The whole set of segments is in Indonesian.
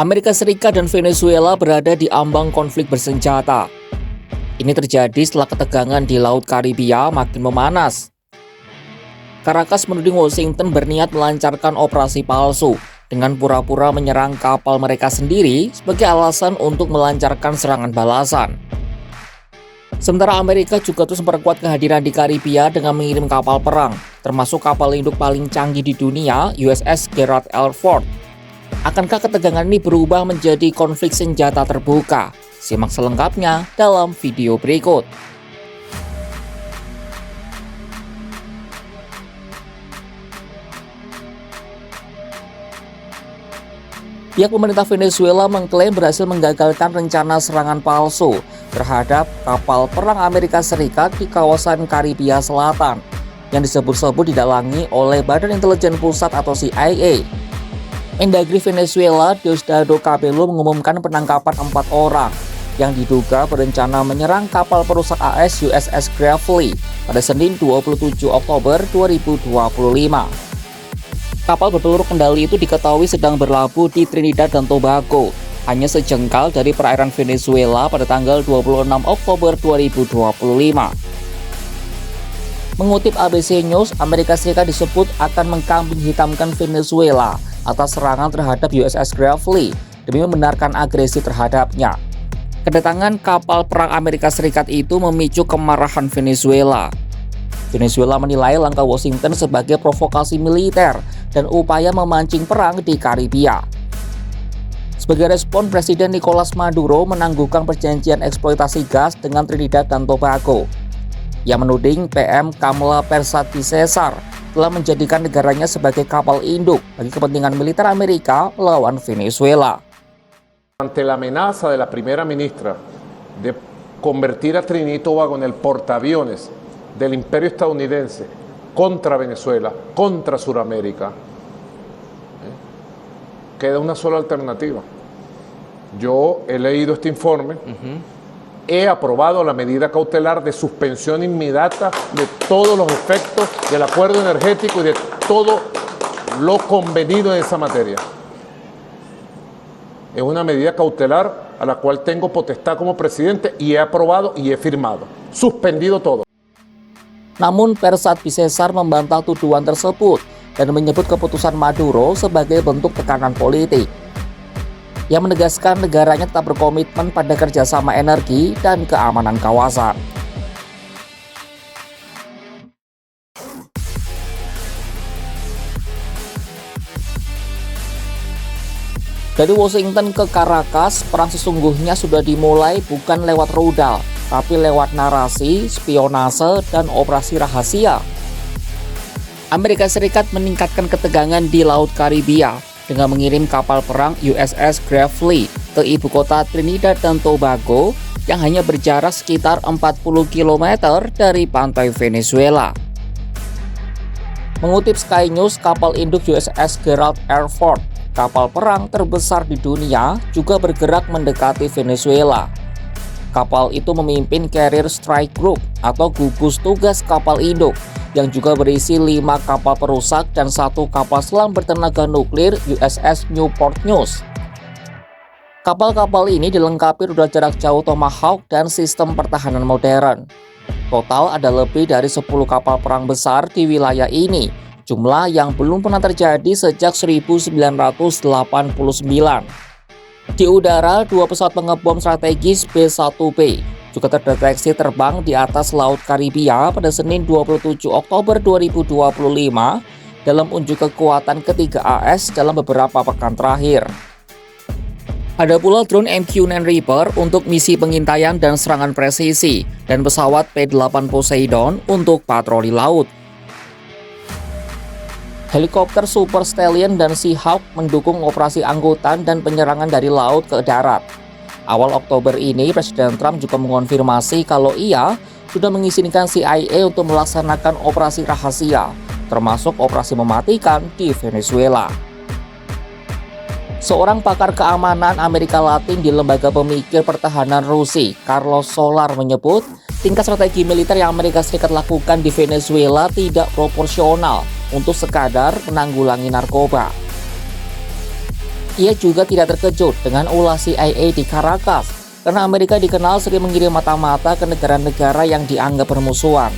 Amerika Serikat dan Venezuela berada di ambang konflik bersenjata. Ini terjadi setelah ketegangan di Laut Karibia makin memanas. Caracas menuding Washington berniat melancarkan operasi palsu dengan pura-pura menyerang kapal mereka sendiri sebagai alasan untuk melancarkan serangan balasan. Sementara Amerika juga terus memperkuat kehadiran di Karibia dengan mengirim kapal perang, termasuk kapal induk paling canggih di dunia, USS Gerald R. Ford. Akankah ketegangan ini berubah menjadi konflik senjata terbuka? Simak selengkapnya dalam video berikut. Pihak pemerintah Venezuela mengklaim berhasil menggagalkan rencana serangan palsu terhadap kapal perang Amerika Serikat di kawasan Karibia Selatan yang disebut-sebut didalangi oleh Badan Intelijen Pusat atau CIA. Mendagri Venezuela, Diosdado Cabello, mengumumkan penangkapan 4 orang yang diduga berencana menyerang kapal perusak AS USS Gravely pada Senin 27 Oktober 2025. Kapal berpeluru kendali itu diketahui sedang berlabuh di Trinidad dan Tobago, hanya sejengkal dari perairan Venezuela pada tanggal 26 Oktober 2025. Mengutip ABC News, Amerika Serikat disebut akan mengkambing hitamkan Venezuela atas serangan terhadap USS Gravely demi membenarkan agresi terhadapnya. Kedatangan kapal perang Amerika Serikat itu memicu kemarahan Venezuela. Venezuela menilai langkah Washington sebagai provokasi militer dan upaya memancing perang di Karibia. Sebagai respon, Presiden Nicolas Maduro menangguhkan perjanjian eksploitasi gas dengan Trinidad dan Tobago. Ia menuding PM Kamala Persad Cesar telah menjadikan negaranya sebagai kapal induk bagi kepentingan militer Amerika melawan Venezuela. Ante la amenaza de la primera ministra de convertir a Trinidad y Tobago en el portaaviones del imperio estadounidense contra Venezuela, contra Sudamérica, queda una sola alternativa. Yo he leído este informe, he aprobado la medida cautelar de suspensión inmediata de todos los efectos del acuerdo energético y de todo lo convenido en esa materia. Es una medida cautelar a la cual tengo potestad como presidente y he aprobado y he firmado. Suspendido todo. Namun Persad Cesar membantah tuduhan tersebut dan menyebut keputusan Maduro sebagai bentuk tekanan politik. Ia menegaskan negaranya tetap berkomitmen pada kerjasama energi dan keamanan kawasan. Dari Washington ke Caracas, perang sesungguhnya sudah dimulai bukan lewat rudal, tapi lewat narasi, spionase, dan operasi rahasia. Amerika Serikat meningkatkan ketegangan di Laut Karibia dengan mengirim kapal perang USS Gravely ke ibu kota Trinidad dan Tobago yang hanya berjarak sekitar 40 km dari pantai Venezuela. Mengutip Sky News, kapal induk USS Gerald R. Ford, kapal perang terbesar di dunia, juga bergerak mendekati Venezuela. Kapal itu memimpin Carrier Strike Group atau gugus tugas kapal induk yang juga berisi 5 kapal perusak dan 1 kapal selam bertenaga nuklir USS Newport News. Kapal-kapal ini dilengkapi rudal jarak jauh Tomahawk dan sistem pertahanan modern. Total ada lebih dari 10 kapal perang besar di wilayah ini, jumlah yang belum pernah terjadi sejak 1989. Di udara, 2 pesawat pengebom strategis B-1B juga terdeteksi terbang di atas Laut Karibia pada Senin 27 Oktober 2025 dalam unjuk kekuatan ketiga AS dalam beberapa pekan terakhir. Ada pula drone MQ-9 Reaper untuk misi pengintaian dan serangan presisi dan pesawat P-8 Poseidon untuk patroli laut. Helikopter Super Stallion dan Seahawk mendukung operasi angkutan dan penyerangan dari laut ke darat. Awal Oktober ini, Presiden Trump juga mengonfirmasi kalau ia sudah mengizinkan CIA untuk melaksanakan operasi rahasia, termasuk operasi mematikan di Venezuela. Seorang pakar keamanan Amerika Latin di Lembaga Pemikir Pertahanan Rusia, Carlos Solar, menyebut tingkat strategi militer yang Amerika Serikat lakukan di Venezuela tidak proporsional untuk sekadar menanggulangi narkoba. Ia juga tidak terkejut dengan ulah CIA di Caracas, karena Amerika dikenal sering mengirim mata-mata ke negara-negara yang dianggap bermusuhan.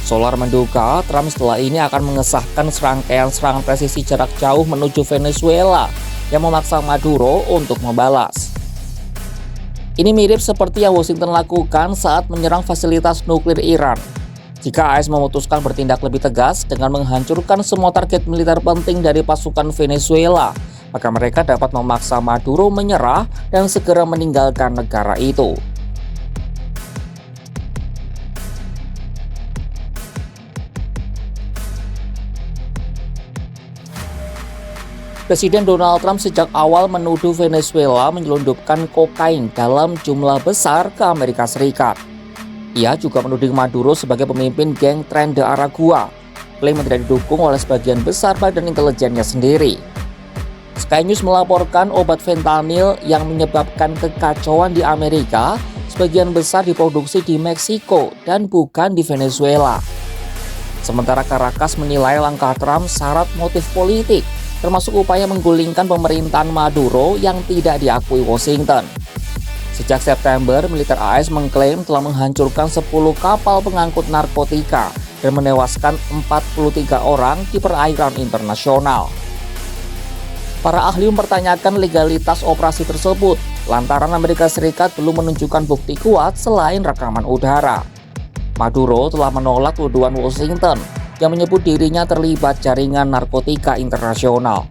Solar menduga Trump setelah ini akan mengesahkan serangkaian serangan presisi jarak jauh menuju Venezuela yang memaksa Maduro untuk membalas. Ini mirip seperti yang Washington lakukan saat menyerang fasilitas nuklir Iran. Jika AS memutuskan bertindak lebih tegas dengan menghancurkan semua target militer penting dari pasukan Venezuela, maka mereka dapat memaksa Maduro menyerah dan segera meninggalkan negara itu. Presiden Donald Trump sejak awal menuduh Venezuela menyelundupkan kokain dalam jumlah besar ke Amerika Serikat. Ia juga menuding Maduro sebagai pemimpin geng Tren de Aragua, klaim yang tidak didukung oleh sebagian besar badan intelijennya sendiri. Sky News melaporkan obat fentanyl yang menyebabkan kekacauan di Amerika sebagian besar diproduksi di Meksiko dan bukan di Venezuela. Sementara Caracas menilai langkah Trump syarat motif politik, termasuk upaya menggulingkan pemerintahan Maduro yang tidak diakui Washington. Sejak September, militer AS mengklaim telah menghancurkan 10 kapal pengangkut narkotika dan menewaskan 43 orang di perairan internasional. Para ahli mempertanyakan legalitas operasi tersebut, lantaran Amerika Serikat belum menunjukkan bukti kuat selain rekaman udara. Maduro telah menolak tuduhan Washington yang menyebut dirinya terlibat jaringan narkotika internasional.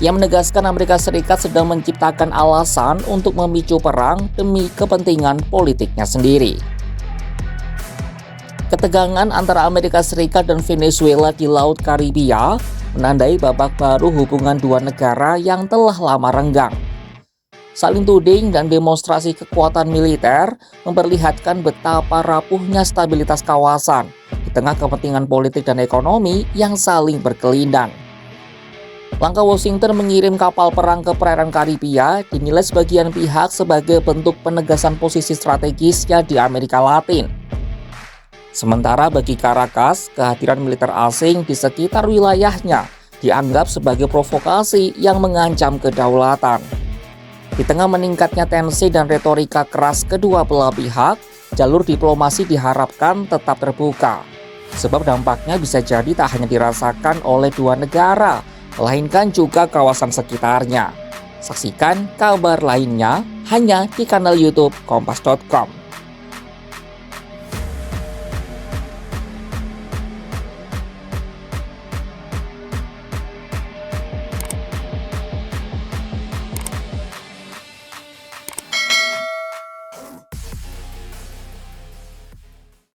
Ia menegaskan Amerika Serikat sedang menciptakan alasan untuk memicu perang demi kepentingan politiknya sendiri. Ketegangan antara Amerika Serikat dan Venezuela di Laut Karibia menandai babak baru hubungan dua negara yang telah lama renggang. Saling tuding dan demonstrasi kekuatan militer memperlihatkan betapa rapuhnya stabilitas kawasan di tengah kepentingan politik dan ekonomi yang saling berkelindan. Langkah Washington mengirim kapal perang ke perairan Karibia dinilai sebagian pihak sebagai bentuk penegasan posisi strategisnya di Amerika Latin. Sementara bagi Caracas, kehadiran militer asing di sekitar wilayahnya dianggap sebagai provokasi yang mengancam kedaulatan. Di tengah meningkatnya tensi dan retorika keras kedua belah pihak, jalur diplomasi diharapkan tetap terbuka. Sebab dampaknya bisa jadi tak hanya dirasakan oleh dua negara, melainkan juga kawasan sekitarnya. Saksikan kabar lainnya hanya di kanal YouTube Kompas.com.